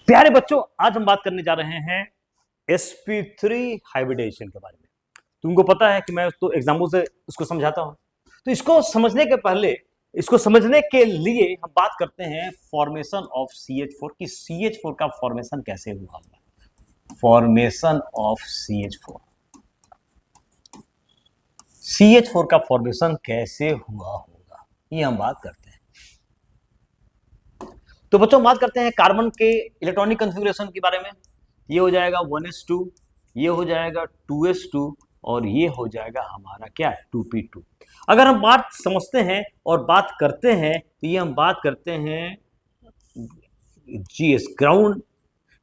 प्यारे बच्चों, आज हम बात करने जा रहे हैं sp3 हाइब्रिडाइजेशन के बारे में। तुमको पता है कि मैं तो एग्जाम्पल से इसको समझाता हूं, तो इसको समझने के पहले, इसको समझने के लिए हम बात करते हैं फॉर्मेशन ऑफ CH4 की CH4 का फॉर्मेशन कैसे हुआ होगा। फॉर्मेशन ऑफ CH4 का फॉर्मेशन कैसे हुआ होगा, ये हम बात करते हैं। तो बच्चों बात करते हैं कार्बन के इलेक्ट्रॉनिक कॉन्फ़िगरेशन के बारे में। ये हो जाएगा 1s2, ये हो जाएगा 2s2 और ये हो जाएगा हमारा क्या 2p2। अगर हम बात समझते हैं और बात करते हैं तो ये हम बात करते हैं GS ग्राउंड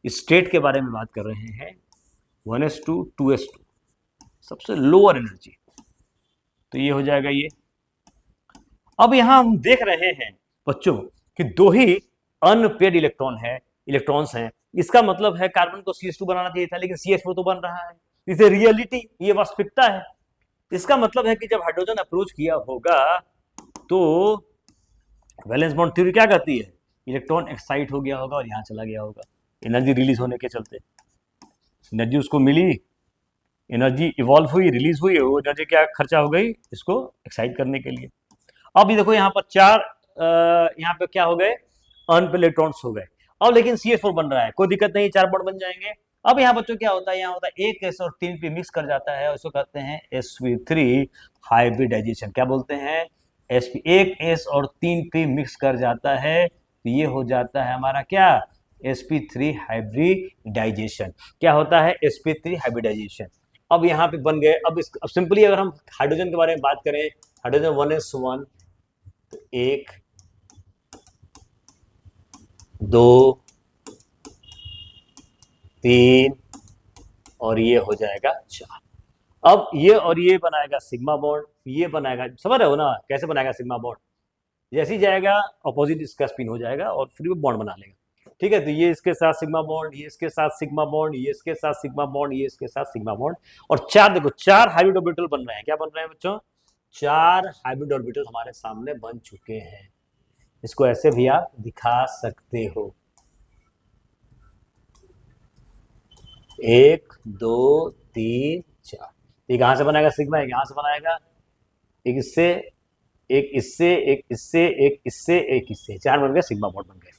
स्टेट के बारे में बात कर रहे हैं। 1s2 2s2 सबसे लोअर एनर्जी, तो ये हो जाएगा ये। अब यहां हम देख रहे हैं बच्चों कि दो ही अनपेयर्ड इलेक्ट्रॉन्स हैं। इसका मतलब है कार्बन को CH2 बनाना चाहिए था, लेकिन CH4 तो बन रहा है। इसे रियलिटी, ये वास्तविकता है। इसका मतलब है कि जब हाइड्रोजन अप्रोच किया होगा तो वैलेंस बॉन्ड थ्योरी क्या कहती है, इलेक्ट्रॉन एक्साइट हो गया होगा और यहां चला गया होगा। एनर्जी रिलीज होने के चलते एनर्जी उसको मिली, एनर्जी इवॉल्व हुई, रिलीज हुई, वो एनर्जी क्या खर्चा हो गई इसको एक्साइट करने के लिए। अब ये देखो यहाँ पर चार यहाँ पे क्या हो गए, अनपेयर्ड इलेक्ट्रॉन्स हो गए। अब लेकिन CH4 बन रहा है, कोई दिक्कत नहीं, 4 बॉन्ड बन जाएंगे। अब यहाँ बच्चों क्या होता है, यहाँ होता है 1s और 3p मिक्स कर जाता है, उसको कहते हैं sp3 हाइब्रिडाइजेशन। क्या बोलते हैं, 1s और 3p मिक्स कर जाता है तो ये हो जाता है हमारा क्या, sp3 हाइब्रिडाइजेशन। क्या होता है, sp3 हाइब्रिडाइजेशन। अब यहाँ पे बन गए। अब सिंपली अगर हम हाइड्रोजन के बारे में बात करें, हाइड्रोजन 1s1 तो 1 2 3 और ये हो जाएगा 4। अब ये और ये बनाएगा सिग्मा बॉन्ड, ये बनाएगा, समझ रहे हो ना कैसे बनाएगा सिग्मा बॉन्ड। जैसे ही जाएगा अपोजिट इसका स्पिन हो जाएगा और फिर वो बॉन्ड बना लेगा। ठीक है, तो ये इसके साथ सिग्मा बॉन्ड, ये इसके साथ सिग्मा बॉन्ड, ये इसके साथ सिग्मा बॉन्ड, ये इसके साथ सिग्मा बॉन्ड। और 4 देखो, 4 हाइब्रिड ऑर्बिटल बन रहे हैं। क्या बन रहे हैं बच्चों, 4 हाइब्रिड ऑर्बिटल हमारे सामने बन चुके हैं। इसको ऐसे भी आप दिखा सकते हो, 1 2 3 4। ये कहां से बनाएगा सिग्मा, एक यहां से बनाएगा, एक इससे, एक इससे, एक इससे, एक इससे, एक इससे, 4 बन गए, सिग्मा बॉन्ड बन गए।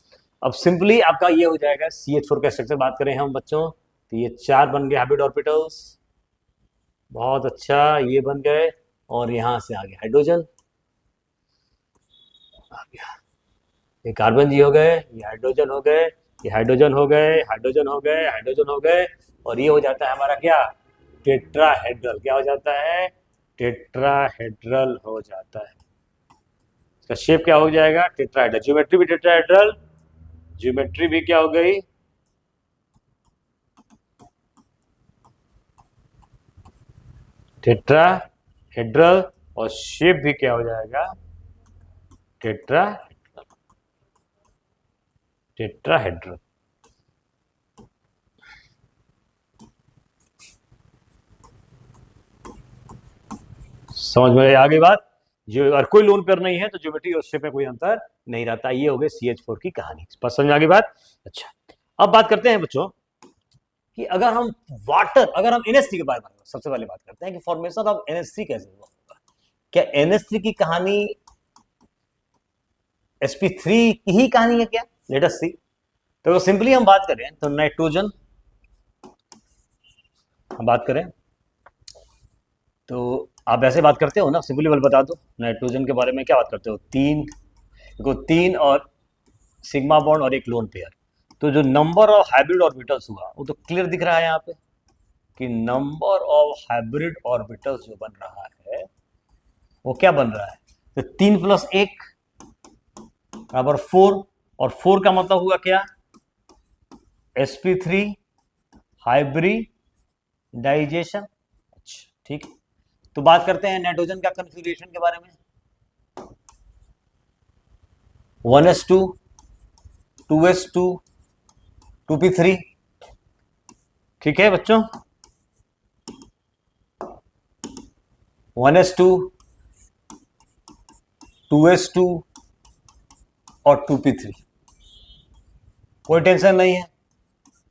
अब सिंपली आपका ये हो जाएगा CH4 का स्ट्रक्चर बात करें हम बच्चों, तो ये 4 बन गए हाइब्रिड ऑर्बिटल्स। बहुत अच्छा, ये बन गए और यहां से आगे हाइड्रोजन आ गया। ये कार्बन जी हो गए, ये हाइड्रोजन हो गए, ये हाइड्रोजन हो गए, हाइड्रोजन हो गए, हाइड्रोजन हो गए और ये हो जाता है हमारा क्या, टेट्राहेड्रल। क्या हो जाता है, टेट्राहेड्रल हो जाता है। इसका शेप क्या हो जाएगा, टेट्राहेड्रल। ज्योमेट्री भी टेट्राहेड्रल, ज्योमेट्री भी क्या हो गई, टेट्राहेड्रल, और शेप भी क्या हो जाएगा, टेट्राहेड्रल। समझ में आ गई बात। जो अगर कोई लोन पेयर नहीं है तो ज्योमेट्री और शेप में कोई अंतर नहीं रहता। ये हो गई CH4 की कहानी। समझ में आ गई बात। अच्छा, अब बात करते हैं बच्चों कि अगर हम NH3 के बारे में सबसे पहले बात करते हैं कि फॉर्मेशन ऑफ NH3 कैसे हुआ होगा। क्या NH3 की कहानी sp3 की ही कहानी है क्या, लेट अस सी। तो सिंपली हम बात करें तो नाइट्रोजन, हम बात करें तो आप ऐसे बात करते हो ना, सिंपली बल बता दो नाइट्रोजन के बारे में क्या बात करते हो, 3 और सिग्मा बॉन्ड और एक लोन पेयर। तो जो नंबर ऑफ हाइब्रिड ऑर्बिटल्स हुआ वो तो क्लियर दिख रहा है यहाँ पे कि नंबर ऑफ हाइब्रिड ऑर्बिटल्स जो बन रहा है वो क्या बन रहा है, तो 3 + 1 बराबर 4, और 4 का मतलब हुआ क्या, sp3 हाइब्रिडाइजेशन। अच्छा ठीक है, तो बात करते हैं नाइट्रोजन का कॉन्फ़िगरेशन के बारे में। 1s2 2s2 2p3। ठीक है बच्चों, 1s2 2s2 और 2p3, कोई टेंशन नहीं है।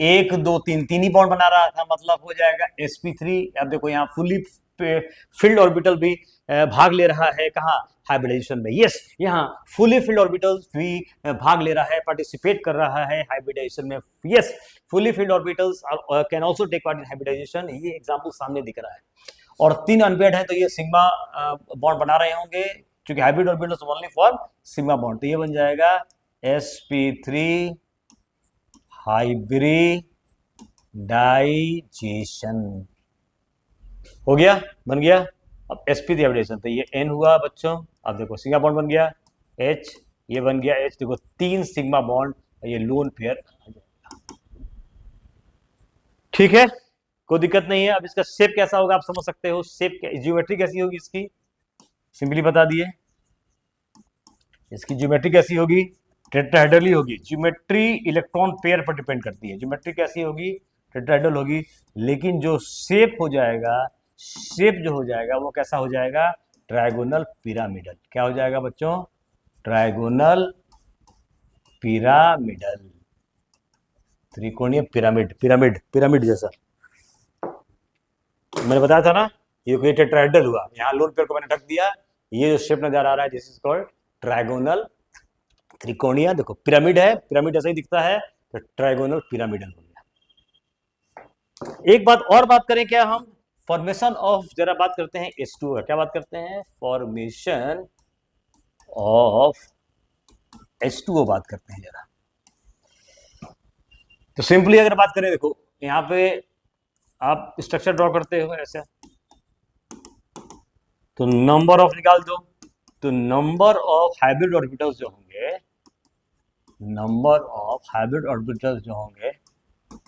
1 2 3 तीन ही बॉन्ड बना रहा था, मतलब हो जाएगा sp3। अब देखो यहाँ फुली फील्ड ऑर्बिटल भी भाग ले रहा है कहाँ, हाइब्रिडाइजेशन में। यस, यहाँ फुली फील्ड ऑर्बिटल भी भाग ले रहा है, पार्टिसिपेट कर रहा है हाइब्रिडाइजेशन में। Yes, fully filled orbitals can also take part in hybridization. ये एग्जांपल सामने दिख रहा है। और 3 अनपेयर्ड है तो ये सिग्मा बॉन्ड बना रहे होंगे, क्योंकि hybrid orbitals only for sigma bond. तो ये बन जाएगा sp3 हाइब्रिडाइजेशन। हो गया, बन गया। अब sp3 हाइब्रिडाइजेशन, तो ये n हुआ बच्चों। अब देखो सिग्मा बॉन्ड बन गया H, ये बन गया H। देखो 3 सिग्मा बॉन्ड, ये लोन पेयर। ठीक है, कोई दिक्कत नहीं है। अब इसका शेप कैसा होगा आप समझ सकते हो। शेप ज्योमेट्री कैसी होगी इसकी, सिंपली बता दिए। इसकी ज्योमेट्री कैसी होगी, टेट्राहेड्रल होगी। ज्योमेट्री इलेक्ट्रॉन पेयर पर डिपेंड करती है। ज्योमेट्री कैसी होगी, टेट्राहेड्रल होगी। लेकिन जो शेप हो जाएगा, शेप जो हो जाएगा वो कैसा हो जाएगा, ट्रायगोनल पिरामिडल। क्या हो जाएगा बच्चों, ट्रायगोनल पिरामिडल, त्रिकोणीय पिरामिड, पिरामिड पिरामिड जैसा। मैंने बताया था ना, ये टेट्राहेड्रल हुआ, यहाँ लोन पेयर को मैंने ढक दिया। ये जो शेप नजर आ रहा है दिस इज कॉल्ड ट्रायगोनल, त्रिकोणीय। देखो पिरामिड है, पिरामिड ऐसा ही दिखता है, तो ट्रायगोनल पिरामिडल हो गया। एक बात और बात करें क्या हम, फॉर्मेशन ऑफ, जरा बात करते हैं H2O का। क्या बात करते हैं, फॉर्मेशन ऑफ H2O बात करते हैं जरा। तो सिंपली अगर बात करें, देखो यहाँ पे आप स्ट्रक्चर ड्रॉ करते हो ऐसा, तो नंबर ऑफ निकाल दो। तो नंबर ऑफ हाइब्रिड ऑर्बिटल्स जो होंगे, नंबर ऑफ हाइब्रिड ऑर्बिटल्स जो होंगे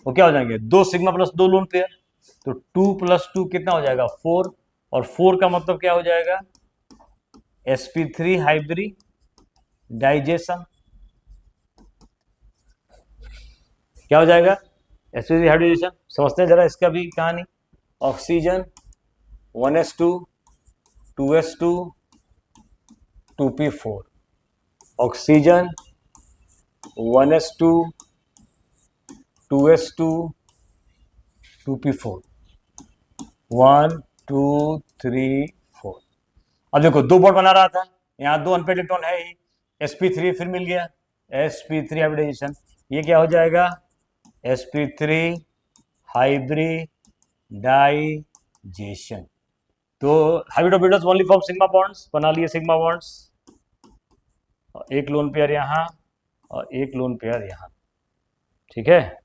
वो क्या हो जाएंगे, 2 सिग्मा प्लस 2 लोन पेयर। तो 2 + 2 कितना हो जाएगा, 4। और 4 का मतलब क्या हो जाएगा, sp3 हाइब्रिडाइजेशन। क्या हो जाएगा, sp3 हाइब्रिडाइजेशन। समझते हैं जरा इसका भी कहानी। Oxygen 1s2 2s2 2p4, oxygen 1s2 2s2 2p4, 1 2 3 4। अब देखो 2 बॉन्ड बना रहा था, यहाँ 2 अनपेयर्ड इलेक्ट्रॉन है ही, sp3 फिर मिल गया, sp3 हाइब्रिडाइजेशन। ये क्या हो जाएगा, sp3 हाइब्रिडाइजेशन। तो hybrid orbitals only form sigma bonds, बना लिए सिग्मा बॉन्ड्स। एक लोन पेयर यहाँ और एक लोन पेयर यहाँ। ठीक है,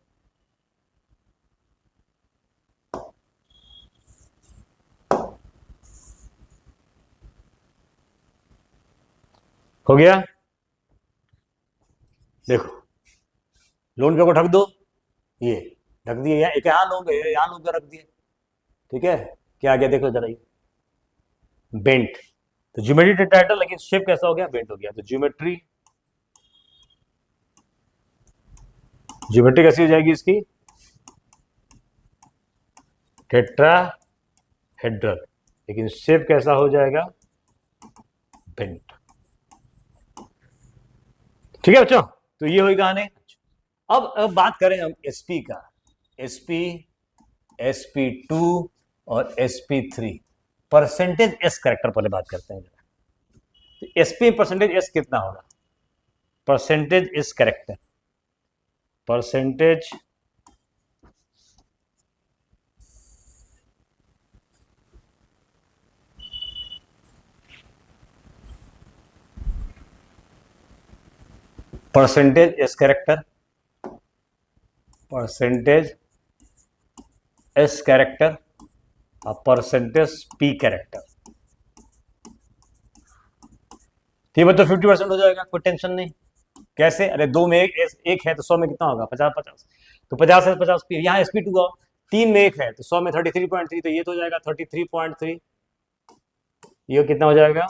हो गया। देखो लोन पेयर को ढक दो, ये ढक दिए, एक यहाँ लोन पेयर, यहाँ लोन पेयर रख दिए। ठीक है, क्या आ गया देखो जरा, ये बेंट। तो ज्योमेट्री टेट्राहेड्रल, लेकिन शेप कैसा हो गया, बेंट हो गया। तो ज्योमेट्री, ज्योमेट्री कैसी हो जाएगी इसकी, टेट्राहेड्रल, लेकिन शेप कैसा हो जाएगा, बेंट। ठीक है बच्चों, तो ये हुई कहानी। अब बात करें हम sp का, sp sp2 और sp3 परसेंटेज s कैरेक्टर पहले बात करते हैं। तो sp परसेंटेज s कितना होगा, percentage s character, percentage percentage s character, percentage s character और परसेंटेज p कैरेक्टर। ठीक है, तो 50% हो जाएगा, कोई टेंशन नहीं। कैसे, अरे 2 में एक है तो 100 में कितना होगा, 50 तो 50 है 50 p, यहाँ sp2 का 3 में 1 है तो 100 में 33.3, तो ये तो हो जाएगा 33.3। ये कितना हो जाएगा,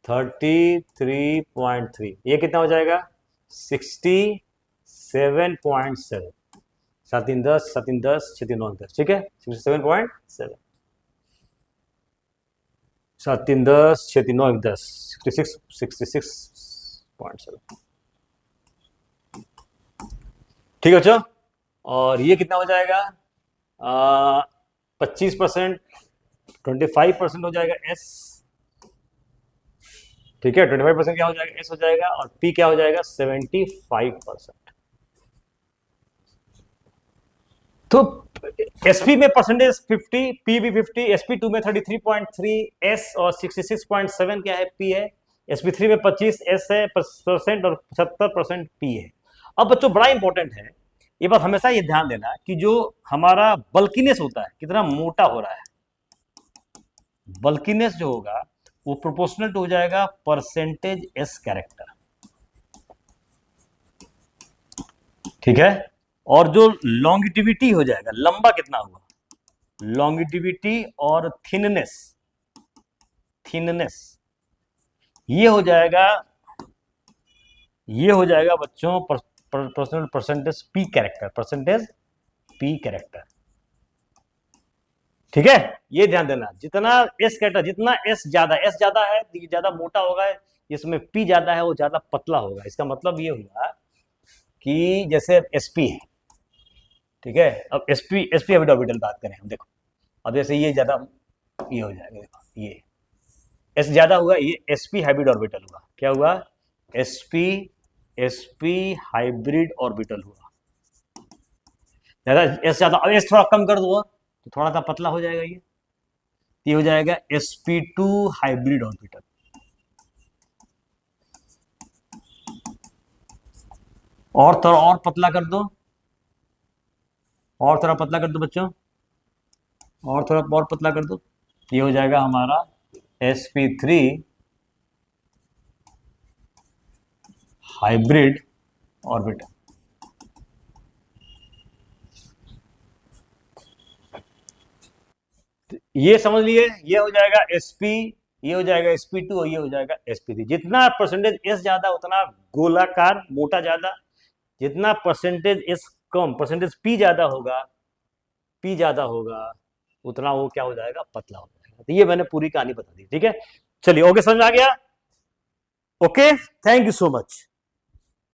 33.3। ये कितना हो जाएगा, 67.7। 7 3 10, 7 3 10, 6 3 9 10। ठीक है, 67.7, 7 3 10, 6 3 9 10, 66.7। ठीक है बच्चों, और ये कितना हो जाएगा 25%, 25% हो जाएगा एस, ठीक है, 25% क्या हो जाएगा एस हो जाएगा, और पी क्या हो जाएगा 75%। तो एसपी में परसेंटेज 50, पी भी 50, एसपी 2 में 33.3 एस, और 66.7 क्या है पी है, एसपी 3 में 25 एस है परसेंट, और 75% पी है। अब बच्चों बड़ा इंपॉर्टेंट है, ये बात हमेशा ये ध्यान देना कि जो हमारा बल्कीनेस होता है, कितना मोटा हो रहा है, बल्कीनेस जो होगा वो प्रोपोर्शनल टू हो जाएगा परसेंटेज एस कैरेक्टर, ठीक है। और जो लॉन्गिटिविटी हो जाएगा, लंबा कितना हुआ, लॉन्गिटिविटी और थिननेस, थिननेस ये हो जाएगा, ये हो जाएगा बच्चों percentage P character, percentage P character, ठीक है। ये ध्यान देना, जितना एस कैरेक्टर, जितना एस ज्यादा है तो ये ज्यादा मोटा होगा, इसमें पी ज्यादा है वो ज्यादा पतला होगा। इसका मतलब ये हुआ कि जैसे एसपी है, ठीक है, अब एसपी हाइब्रिड ऑर्बिटल बात करें हम, देखो अब जैसे ये ज्यादा, ये हो जाएगा, देखो ये एस ज्यादा हुआ, ये एसपी हाइब्रिड ऑर्बिटल हुआ, क्या हुआ एसपी, एसपी हाइब्रिड ऑर्बिटल हुआ, ज्यादा एस ज्यादा, अब एस थोड़ा कम कर दो तो थोड़ा सा पतला हो जाएगा, ये हो जाएगा sp2 हाइब्रिड ऑर्बिटल। और थोड़ा और पतला कर दो, और थोड़ा पतला कर दो बच्चों, और थोड़ा और पतला कर दो, ये हो जाएगा हमारा sp3 हाइब्रिड ऑर्बिटल। ये समझ लिए, ये हो जाएगा sp, ये हो जाएगा sp2, और ये हो जाएगा sp3। जितना परसेंटेज s ज्यादा उतना गोलाकार मोटा ज्यादा, जितना परसेंटेज s कम, परसेंटेज p ज्यादा होगा, p ज्यादा होगा, उतना वो क्या हो जाएगा पतला हो जाएगा। तो ये मैंने पूरी कहानी बता दी, ठीक है। चलिए ओके, समझ आ गया, okay, thank you so much.